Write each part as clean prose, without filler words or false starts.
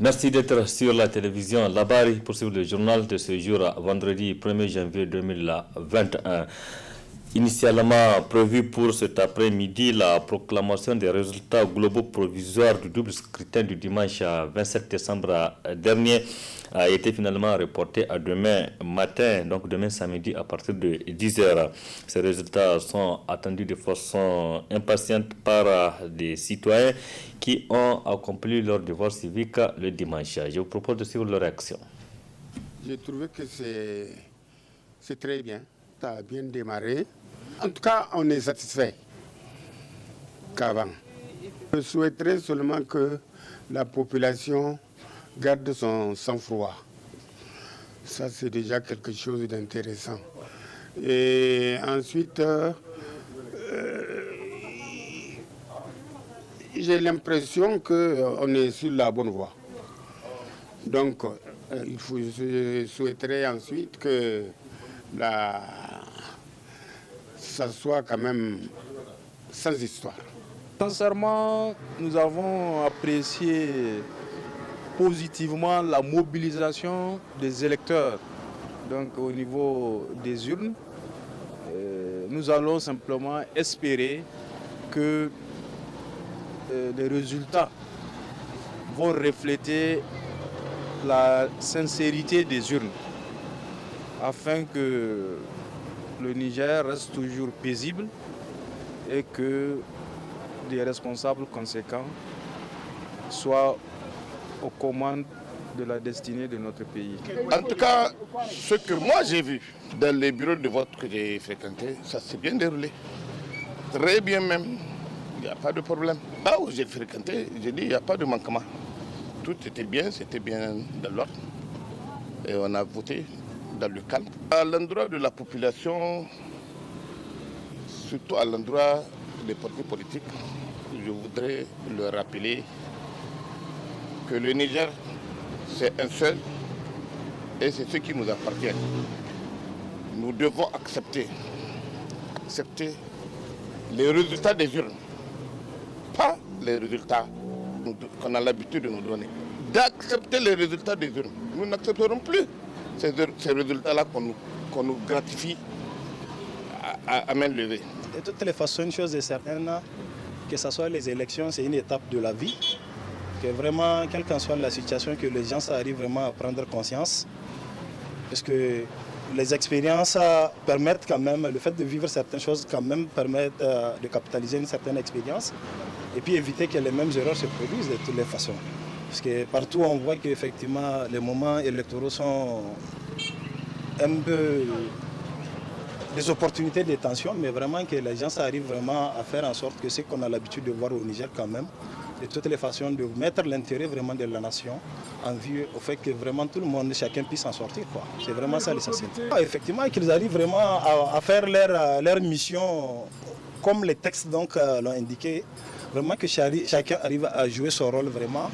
Merci d'être sur la télévision Labari pour suivre le journal de ce jour, vendredi 1er janvier 2021. Initialement prévu pour cet après-midi, la proclamation des résultats globaux provisoires du double scrutin du dimanche 27 décembre dernier a été finalement reportée à demain matin, donc demain samedi à partir de 10h. Ces résultats sont attendus de façon impatiente par des citoyens qui ont accompli leur devoir civique le dimanche. Je vous propose de suivre leur réaction. J'ai trouvé que c'est très bien, ça a bien démarré. En tout cas, on est satisfait qu'avant. Je souhaiterais seulement que la population garde son sang-froid. Ça, c'est déjà quelque chose d'intéressant. Et ensuite, j'ai l'impression qu'on est sur la bonne voie. Donc, je souhaiterais ensuite que ça soit quand même sans histoire. Sincèrement, nous avons apprécié positivement la mobilisation des électeurs donc, au niveau des urnes. Nous allons simplement espérer que les résultats vont refléter la sincérité des urnes afin que le Niger reste toujours paisible et que des responsables conséquents soient aux commandes de la destinée de notre pays. En tout cas, ce que moi j'ai vu dans les bureaux de vote que j'ai fréquentés, ça s'est bien déroulé. Très bien même, il n'y a pas de problème. Là où j'ai fréquenté, j'ai dit il n'y a pas de manquement. Tout était bien, c'était bien dans l'ordre. Et on a voté dans le calme. À l'endroit de la population, surtout à l'endroit des partis politiques, je voudrais leur rappeler que le Niger, c'est un seul et c'est ce qui nous appartient. Nous devons accepter les résultats des urnes, pas les résultats qu'on a l'habitude de nous donner. D'accepter les résultats des urnes. Nous n'accepterons plus ces résultats-là qu'on nous gratifie à main levée. De toutes les façons, une chose est certaine, que ce soit les élections, c'est une étape de la vie. Que vraiment, quelle qu'en soit la situation, que les gens arrivent vraiment à prendre conscience. Parce que les expériences permettent quand même, le fait de vivre certaines choses quand même permettent de capitaliser une certaine expérience et puis éviter que les mêmes erreurs se produisent de toutes les façons. Parce que partout on voit qu'effectivement les moments électoraux sont un peu des opportunités de tension, mais vraiment que les gens arrivent vraiment à faire en sorte que ce qu'on a l'habitude de voir au Niger quand même, de toutes les façons, de mettre l'intérêt vraiment de la nation en vue au fait que vraiment tout le monde, chacun puisse s'en sortir. C'est vraiment ça l'essentiel. Effectivement, qu'ils arrivent vraiment à faire leur mission comme les textes l'ont indiqué, vraiment que chacun arrive à jouer son rôle vraiment,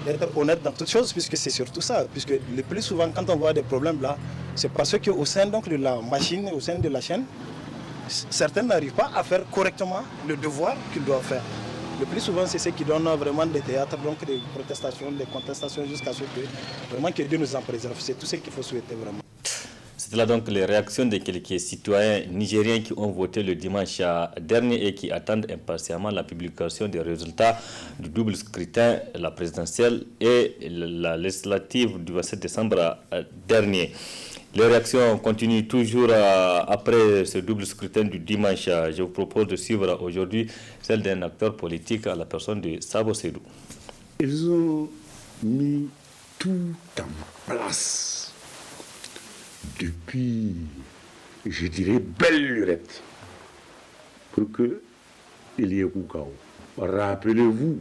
d'être honnête dans toutes choses, puisque c'est surtout ça. Puisque le plus souvent, quand on voit des problèmes là, c'est parce qu'au sein donc, de la machine, au sein de la chaîne, certains n'arrivent pas à faire correctement le devoir qu'ils doivent faire. Le plus souvent, c'est ce qui donne vraiment des théâtres, donc des protestations, des contestations, jusqu'à ce que vraiment que Dieu nous en préserve. C'est tout ce qu'il faut souhaiter vraiment. C'était là donc les réactions de quelques citoyens nigériens qui ont voté le dimanche dernier et qui attendent impatiemment la publication des résultats du double scrutin, la présidentielle et la législative du 27 décembre dernier. Les réactions continuent toujours après ce double scrutin du dimanche. Je vous propose de suivre aujourd'hui celle d'un acteur politique à la personne de Sabo Seydou. Ils ont mis tout en place depuis, je dirais, belle lurette pour qu'il y ait Koukao. Rappelez-vous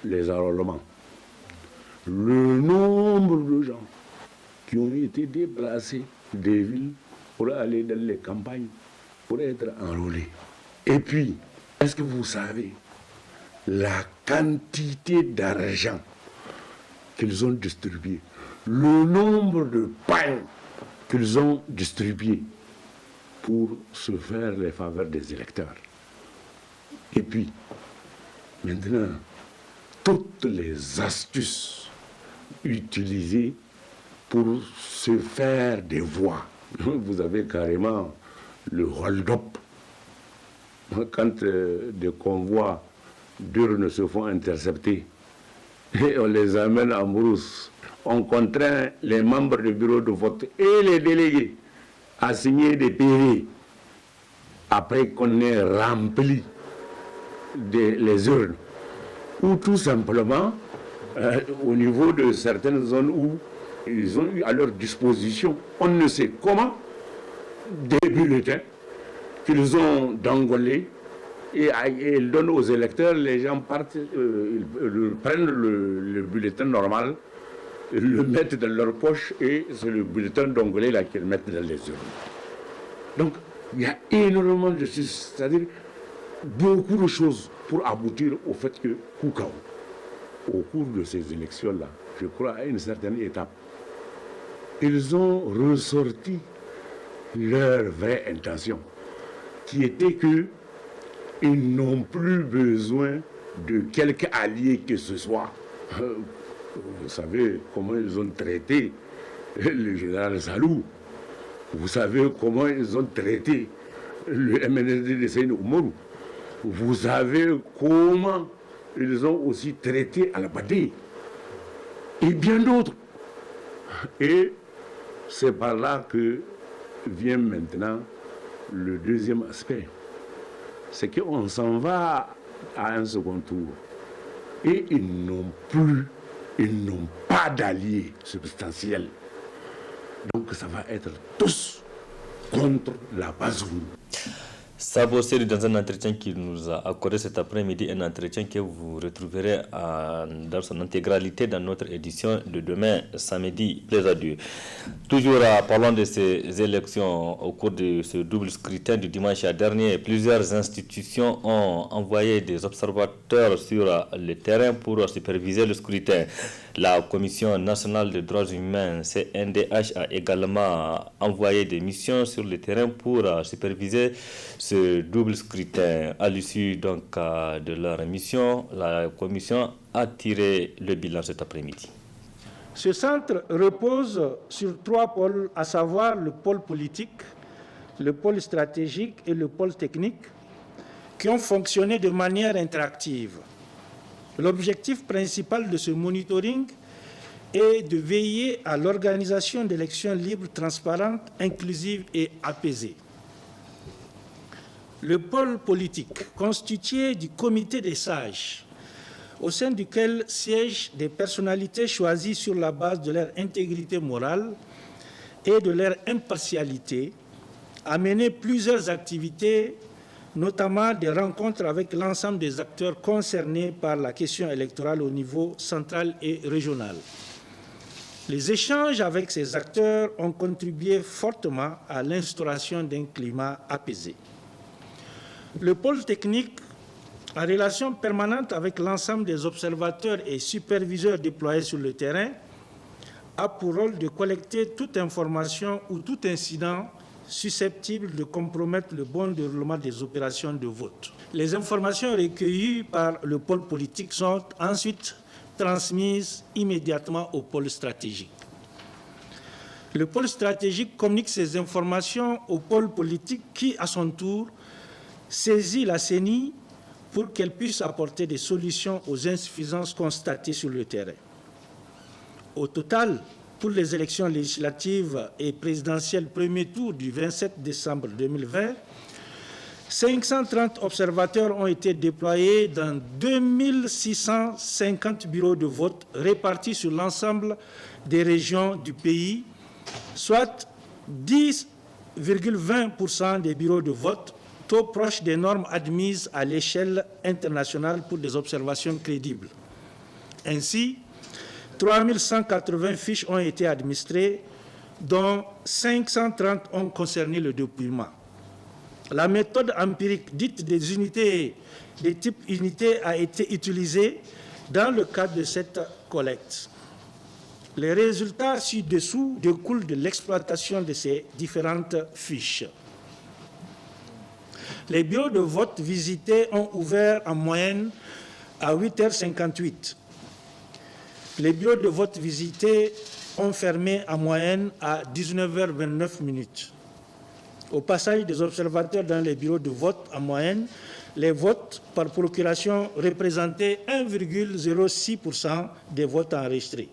les enrôlements. Le nombre de gens qui ont été déplacés des villes pour aller dans les campagnes, pour être enrôlés. Et puis, est-ce que vous savez la quantité d'argent qu'ils ont distribué, le nombre de pains qu'ils ont distribués pour se faire les faveurs des électeurs? Et puis, maintenant, toutes les astuces utilisées pour se faire des voix. Vous avez carrément le hold-up. Quand des convois d'urnes se font intercepter et on les amène en brousse, on contraint les membres du bureau de vote et les délégués à signer des PV après qu'on ait rempli les urnes. Ou tout simplement, au niveau de certaines zones où ils ont eu à leur disposition, on ne sait comment, des bulletins qu'ils ont dangolés et ils donnent aux électeurs, les gens partent, ils prennent le bulletin normal, le mettent dans leur poche et c'est le bulletin dongolé là qu'ils mettent dans les urnes. Donc il y a énormément de choses, c'est-à-dire beaucoup de choses pour aboutir au fait que Koukao, au cours de ces élections-là, je crois à une certaine étape, ils ont ressorti leur vraie intention, qui était qu'ils n'ont plus besoin de quelque allié que ce soit. Vous savez comment ils ont traité le général Salou. Vous savez comment ils ont traité le MNSD de Seyni Oumarou. Vous savez comment ils ont aussi traité Al-Badé et bien d'autres. Et c'est par là que vient maintenant le deuxième aspect. C'est qu'on s'en va à un second tour. Et ils n'ont pas d'alliés substantiels. Donc ça va être tous contre la Bazoum. Sabo Seri, dans un entretien qu'il nous a accordé cet après-midi, un entretien que vous retrouverez dans son intégralité dans notre édition de demain, samedi, plaise à Dieu. Toujours parlant de ces élections, au cours de ce double scrutin du dimanche dernier, plusieurs institutions ont envoyé des observateurs sur le terrain pour superviser le scrutin. La Commission nationale des droits humains, CNDH, a également envoyé des missions sur le terrain pour superviser ce double scrutin. À l'issue donc de leur mission, la Commission a tiré le bilan cet après-midi. Ce centre repose sur 3 pôles, à savoir le pôle politique, le pôle stratégique et le pôle technique, qui ont fonctionné de manière interactive. L'objectif principal de ce monitoring est de veiller à l'organisation d'élections libres, transparentes, inclusives et apaisées. Le pôle politique, constitué du comité des sages, au sein duquel siègent des personnalités choisies sur la base de leur intégrité morale et de leur impartialité, a mené plusieurs activités, notamment des rencontres avec l'ensemble des acteurs concernés par la question électorale au niveau central et régional. Les échanges avec ces acteurs ont contribué fortement à l'instauration d'un climat apaisé. Le pôle technique, en relation permanente avec l'ensemble des observateurs et superviseurs déployés sur le terrain, a pour rôle de collecter toute information ou tout incident susceptibles de compromettre le bon déroulement des opérations de vote. Les informations recueillies par le pôle politique sont ensuite transmises immédiatement au pôle stratégique. Le pôle stratégique communique ces informations au pôle politique qui, à son tour, saisit la CENI pour qu'elle puisse apporter des solutions aux insuffisances constatées sur le terrain. Au total, pour les élections législatives et présidentielles premier tour du 27 décembre 2020, 530 observateurs ont été déployés dans 2650 bureaux de vote répartis sur l'ensemble des régions du pays, soit 10,20% des bureaux de vote, taux proche des normes admises à l'échelle internationale pour des observations crédibles. Ainsi, 3180 fiches ont été administrées, dont 530 ont concerné le dépouillement. La méthode empirique dite des unités, des types unités, a été utilisée dans le cadre de cette collecte. Les résultats ci-dessous découlent de l'exploitation de ces différentes fiches. Les bureaux de vote visités ont ouvert en moyenne à 8h58. Les bureaux de vote visités ont fermé en moyenne à 19h29. Au passage des observateurs dans les bureaux de vote, en moyenne, les votes par procuration représentaient 1,06% des votes enregistrés.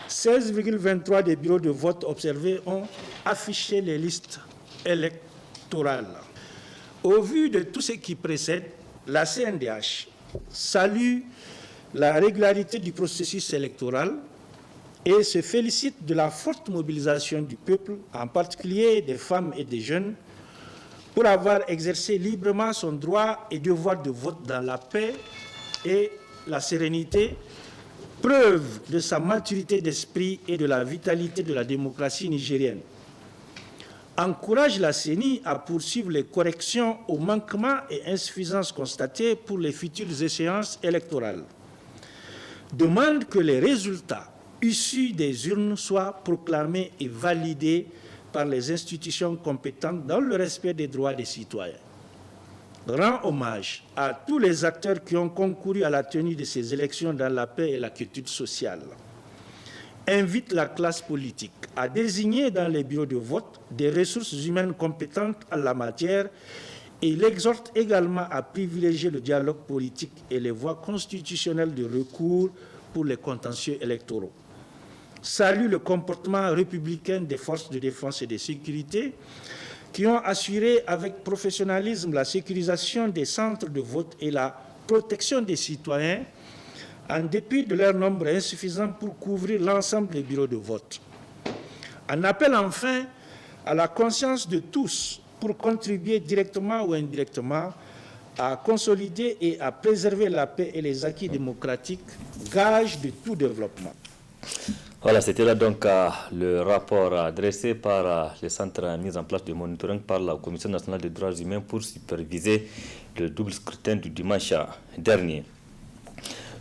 16,23 des bureaux de vote observés ont affiché les listes électorales. Au vu de tout ce qui précède, la CNDH salue la régularité du processus électoral et se félicite de la forte mobilisation du peuple, en particulier des femmes et des jeunes, pour avoir exercé librement son droit et devoir de vote dans la paix et la sérénité, preuve de sa maturité d'esprit et de la vitalité de la démocratie nigérienne. Encourage la CENI à poursuivre les corrections aux manquements et insuffisances constatés pour les futures échéances électorales. Demande que les résultats issus des urnes soient proclamés et validés par les institutions compétentes dans le respect des droits des citoyens. Rend hommage à tous les acteurs qui ont concouru à la tenue de ces élections dans la paix et la quiétude sociale. Invite la classe politique à désigner dans les bureaux de vote des ressources humaines compétentes en la matière et l'exhorte également à privilégier le dialogue politique et les voies constitutionnelles de recours pour les contentieux électoraux. Salue le comportement républicain des forces de défense et de sécurité qui ont assuré avec professionnalisme la sécurisation des centres de vote et la protection des citoyens en dépit de leur nombre insuffisant pour couvrir l'ensemble des bureaux de vote. On appelle enfin à la conscience de tous pour contribuer directement ou indirectement à consolider et à préserver la paix et les acquis démocratiques, gage de tout développement. Voilà, c'était là donc le rapport dressé par les centres mis en place de monitoring par la Commission nationale des droits humains pour superviser le double scrutin du dimanche dernier.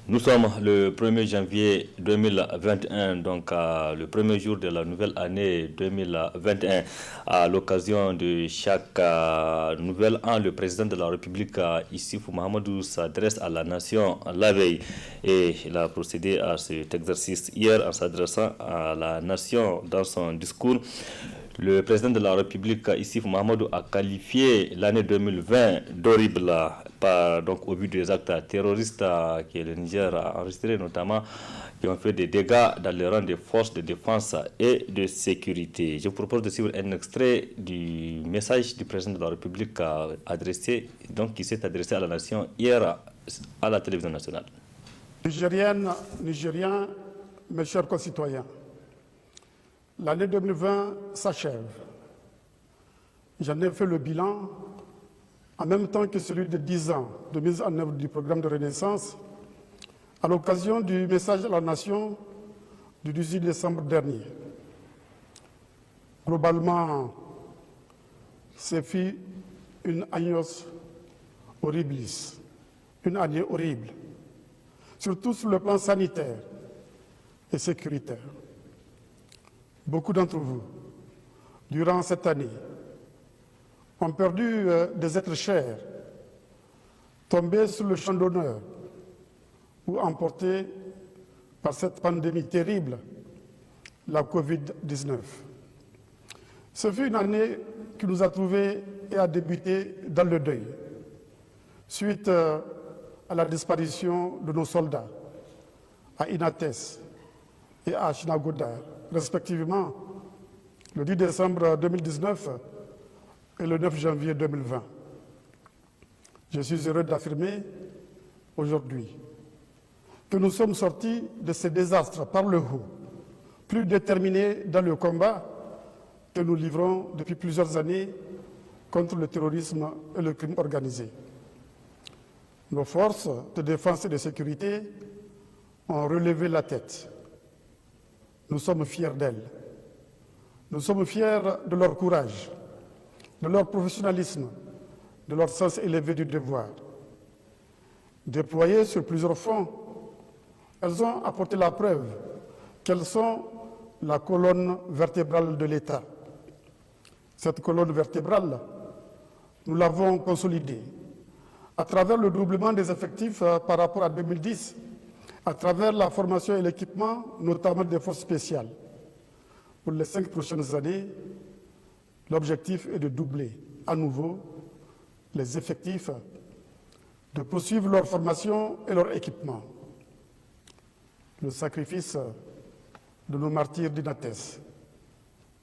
Nous sommes le 1er janvier 2021, donc le premier jour de la nouvelle année 2021. À l'occasion de chaque nouvel an, le président de la République, Issoufou Mahamadou, s'adresse à la nation la veille. Et il a procédé à cet exercice hier en s'adressant à la nation dans son discours. Le président de la République, Issoufou Mahamadou, a qualifié l'année 2020 d'horrible donc au vu des actes terroristes que le Niger a enregistrés, notamment qui ont fait des dégâts dans les rangs des forces de défense et de sécurité. Je vous propose de suivre un extrait du message du président de la République adressé, donc qui s'est adressé à la nation hier à la télévision nationale. Nigériennes, Nigériens, mes chers concitoyens, l'année 2020 s'achève. J'en ai fait le bilan en même temps que celui de 10 ans de mise en œuvre du programme de renaissance à l'occasion du message à la nation du 18 décembre dernier. Globalement, c'est fut une agnos horribilis, une année horrible, surtout sur le plan sanitaire et sécuritaire. Beaucoup d'entre vous, durant cette année, ont perdu des êtres chers, tombés sur le champ d'honneur ou emportés par cette pandémie terrible, la Covid-19. Ce fut une année qui nous a trouvés et a débuté dans le deuil, suite à la disparition de nos soldats à Inates et à Chinagoda, respectivement le 10 décembre 2019 et le 9 janvier 2020. Je suis heureux d'affirmer aujourd'hui que nous sommes sortis de ces désastres par le haut, plus déterminés dans le combat que nous livrons depuis plusieurs années contre le terrorisme et le crime organisé. Nos forces de défense et de sécurité ont relevé la tête. Nous sommes fiers d'elles. Nous sommes fiers de leur courage, de leur professionnalisme, de leur sens élevé du devoir. Déployées sur plusieurs fronts, elles ont apporté la preuve qu'elles sont la colonne vertébrale de l'État. Cette colonne vertébrale, nous l'avons consolidée à travers le doublement des effectifs par rapport à 2010, à travers la formation et l'équipement, notamment des forces spéciales. Pour les 5 prochaines années, l'objectif est de doubler à nouveau les effectifs, de poursuivre leur formation et leur équipement. Le sacrifice de nos martyrs d'Inates,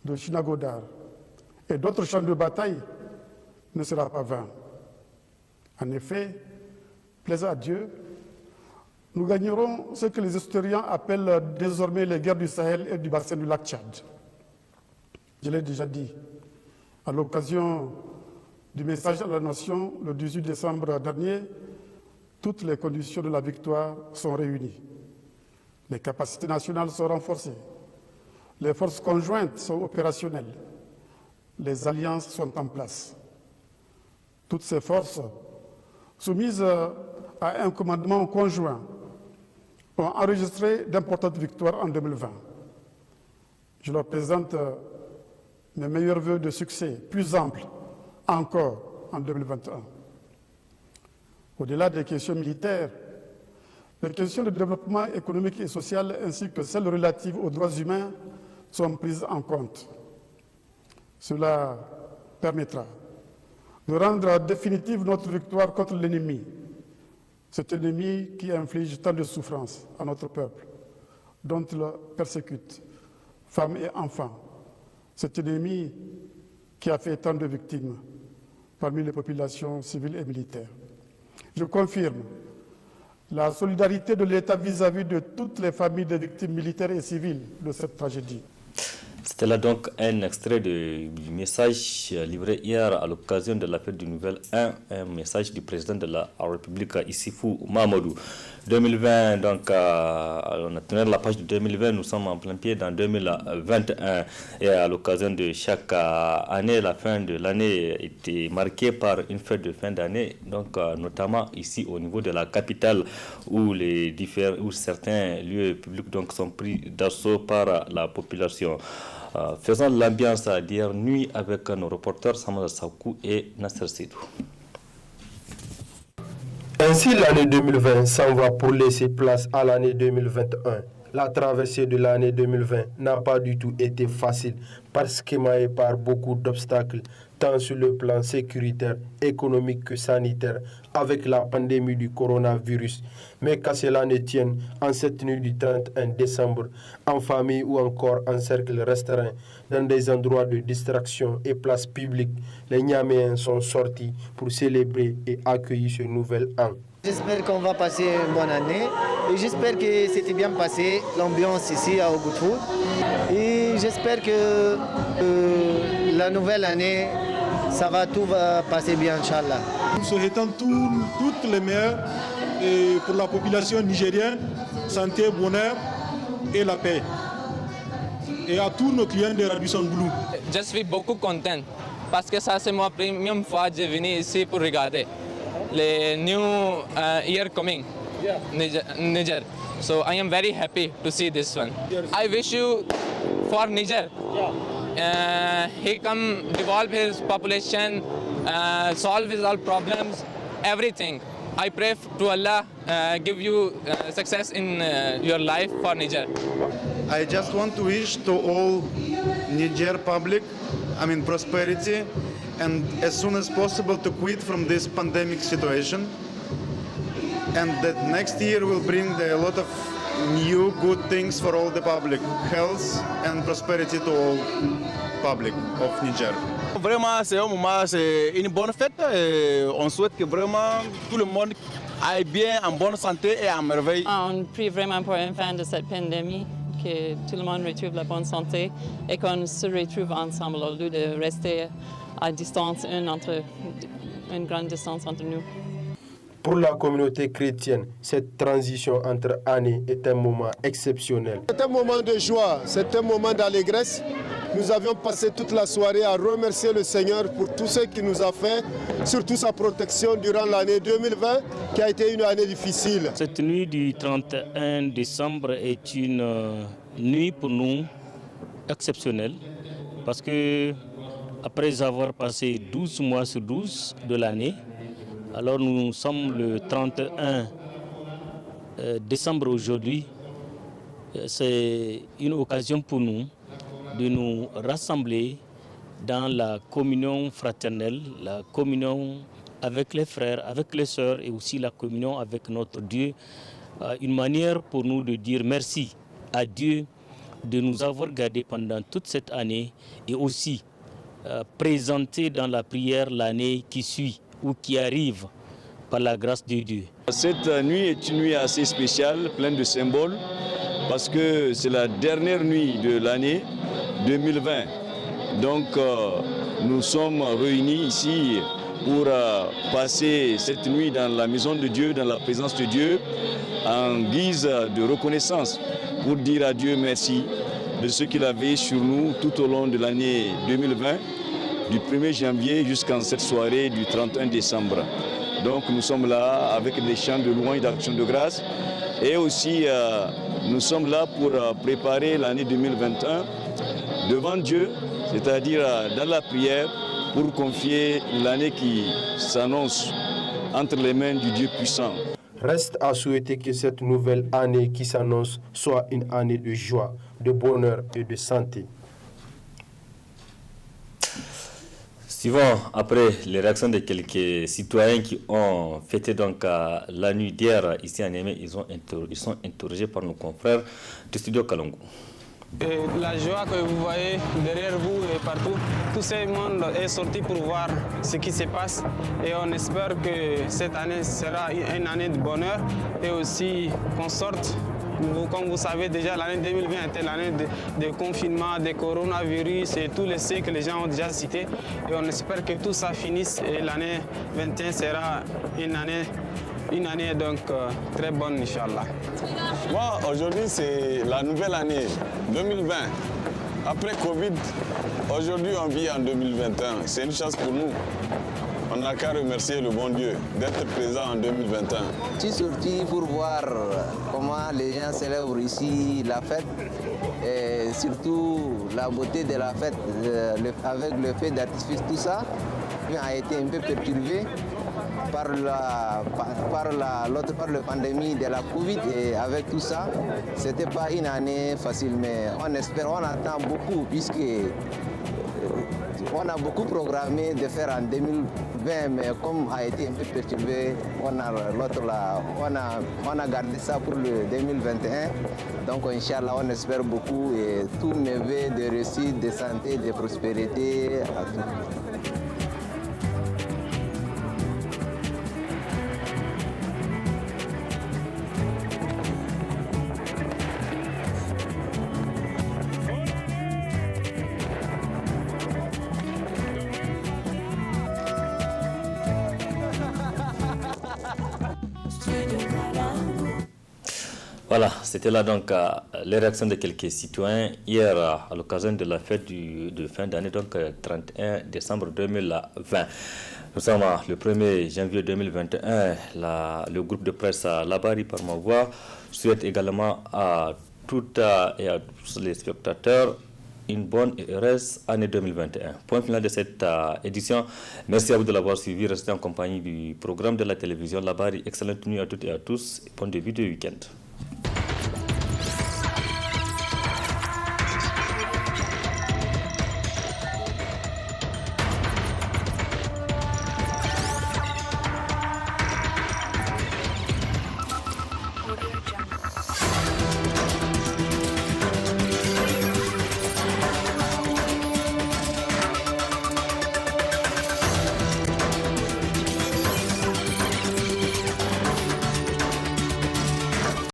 de Chinagodar et d'autres champs de bataille ne sera pas vain. En effet, plaise à Dieu, nous gagnerons ce que les historiens appellent désormais les guerres du Sahel et du bassin du lac Tchad. Je l'ai déjà dit, à l'occasion du message à la nation le 18 décembre dernier, toutes les conditions de la victoire sont réunies. Les capacités nationales sont renforcées, les forces conjointes sont opérationnelles, les alliances sont en place. Toutes ces forces, soumises à un commandement conjoint, ont enregistré d'importantes victoires en 2020. Je leur présente mes meilleurs vœux de succès plus amples encore en 2021. Au-delà des questions militaires, les questions de développement économique et social ainsi que celles relatives aux droits humains sont prises en compte. Cela permettra de rendre définitive notre victoire contre l'ennemi, cet ennemi qui inflige tant de souffrances à notre peuple, dont il persécute femmes et enfants, cet ennemi qui a fait tant de victimes parmi les populations civiles et militaires. Je confirme la solidarité de l'État vis-à-vis de toutes les familles des victimes militaires et civiles de cette tragédie. C'était là donc un extrait du message livré hier à l'occasion de la fête du Nouvel An, un message du président de la République, Issoufou Mahamadou. 2020, donc on a tenu la page de 2020, nous sommes en plein pied dans 2021 et à l'occasion de chaque année, la fin de l'année était marquée par une fête de fin d'année, donc notamment ici au niveau de la capitale où certains lieux publics donc sont pris d'assaut par la population. Faisons l'ambiance d'hier nuit avec nos reporters Samara Sakou et Nasser Sidou. Ainsi, l'année 2020 s'en va pour laisser place à l'année 2021. La traversée de l'année 2020 n'a pas du tout été facile parce qu'émaillée par beaucoup d'obstacles, tant sur le plan sécuritaire, économique que sanitaire, avec la pandémie du coronavirus. Mais qu'à cela ne tienne, en cette nuit du 31 décembre, en famille ou encore en cercle restreint, dans des endroits de distraction et places publiques, les Niaméens sont sortis pour célébrer et accueillir ce nouvel an. J'espère qu'on va passer une bonne année et j'espère que c'était bien passé l'ambiance ici à Ogoutfou. Et j'espère que la nouvelle année, tout va passer bien, Inch'Allah. Nous souhaitons toutes les meilleures et pour la population nigérienne, santé, bonheur et la paix. Et à tous nos clients de Radisson Blu. Je suis beaucoup content parce que ça c'est ma première fois que je viens ici pour regarder the new year coming, Niger. So I am very happy to see this one. I wish you for Niger. He come develop his population, solve his all problems, everything. I pray to Allah give you success in your life for Niger. I just want to wish to all Niger public, prosperity, and as soon as possible to quit from this pandemic situation. And that next year will bring a lot of new good things for all the public, health and prosperity to all public of Niger. Vraiment, c'est un moment, c'est une bonne fête. Et on souhaite que vraiment tout le monde aille bien, en bonne santé et en merveille. On prie vraiment pour une fin de cette pandémie, que tout le monde retrouve la bonne santé et qu'on se retrouve ensemble au lieu de rester à distance, une grande distance entre nous. Pour la communauté chrétienne, cette transition entre années est un moment exceptionnel. C'est un moment de joie, c'est un moment d'allégresse. Nous avions passé toute la soirée à remercier le Seigneur pour tout ce qu'il nous a fait, surtout sa protection durant l'année 2020, qui a été une année difficile. Cette nuit du 31 décembre est une nuit pour nous exceptionnelle, parce que après avoir passé 12 mois sur 12 de l'année, Alors nous sommes le 31 décembre aujourd'hui. C'est une occasion pour nous de nous rassembler dans la communion fraternelle, la communion avec les frères, avec les sœurs et aussi la communion avec notre Dieu. Une manière pour nous de dire merci à Dieu de nous avoir gardés pendant toute cette année et aussi présenter dans la prière l'année qui suit ou qui arrive par la grâce de Dieu. Cette nuit est une nuit assez spéciale, pleine de symboles, parce que c'est la dernière nuit de l'année 2020. Donc nous sommes réunis ici pour passer cette nuit dans la maison de Dieu, dans la présence de Dieu, en guise de reconnaissance, pour dire à Dieu merci de ce qu'il a veillé sur nous tout au long de l'année 2020, du 1er janvier jusqu'en cette soirée du 31 décembre. Donc nous sommes là avec des chants de louange et d'action de grâce, et aussi nous sommes là pour préparer l'année 2021 devant Dieu, c'est-à-dire dans la prière, pour confier l'année qui s'annonce entre les mains du Dieu puissant. Reste à souhaiter que cette nouvelle année qui s'annonce soit une année de joie, de bonheur et de santé. Suivant après les réactions de quelques citoyens qui ont fêté donc la nuit d'hier ici à Niamey, ils sont interrogés par nos confrères du studio Kalongo. La joie que vous voyez derrière vous et partout, tout ce monde est sorti pour voir ce qui se passe et on espère que cette année sera une année de bonheur et aussi qu'on sorte. Comme vous savez déjà, l'année 2020 était l'année de confinement, de coronavirus et tous les C que les gens ont déjà cités. Et on espère que tout ça finisse et l'année 2021 sera une année donc très bonne, Inch'Allah. Moi, aujourd'hui, c'est la nouvelle année 2020. Après Covid, aujourd'hui, on vit en 2021. C'est une chance pour nous. On n'a qu'à remercier le bon Dieu d'être présent en 2021. Je suis sorti pour voir comment les gens célèbrent ici la fête et surtout la beauté de la fête avec le feu d'artifice, tout ça a été un peu perturbé par la pandémie de la Covid et avec tout ça, c'était pas une année facile, mais on espère, on attend beaucoup puisque on a beaucoup programmé de faire en 2020, mais comme a été un peu perturbé, on a gardé ça pour le 2021. Donc, Inch'Allah, on espère beaucoup et tous mes vœux de réussite, de santé, de prospérité à tous. Voilà, c'était là donc les réactions de quelques citoyens hier à l'occasion de la fête de fin d'année, donc 31 décembre 2020. Nous sommes le 1er janvier 2021. Le groupe de presse Labari par ma voix souhaite également à toutes et à tous les spectateurs une bonne et heureuse année 2021. Point final de cette édition. Merci à vous de l'avoir suivi. Restez en compagnie du programme de la télévision Labari. Excellente nuit à toutes et à tous et bon début de week-end.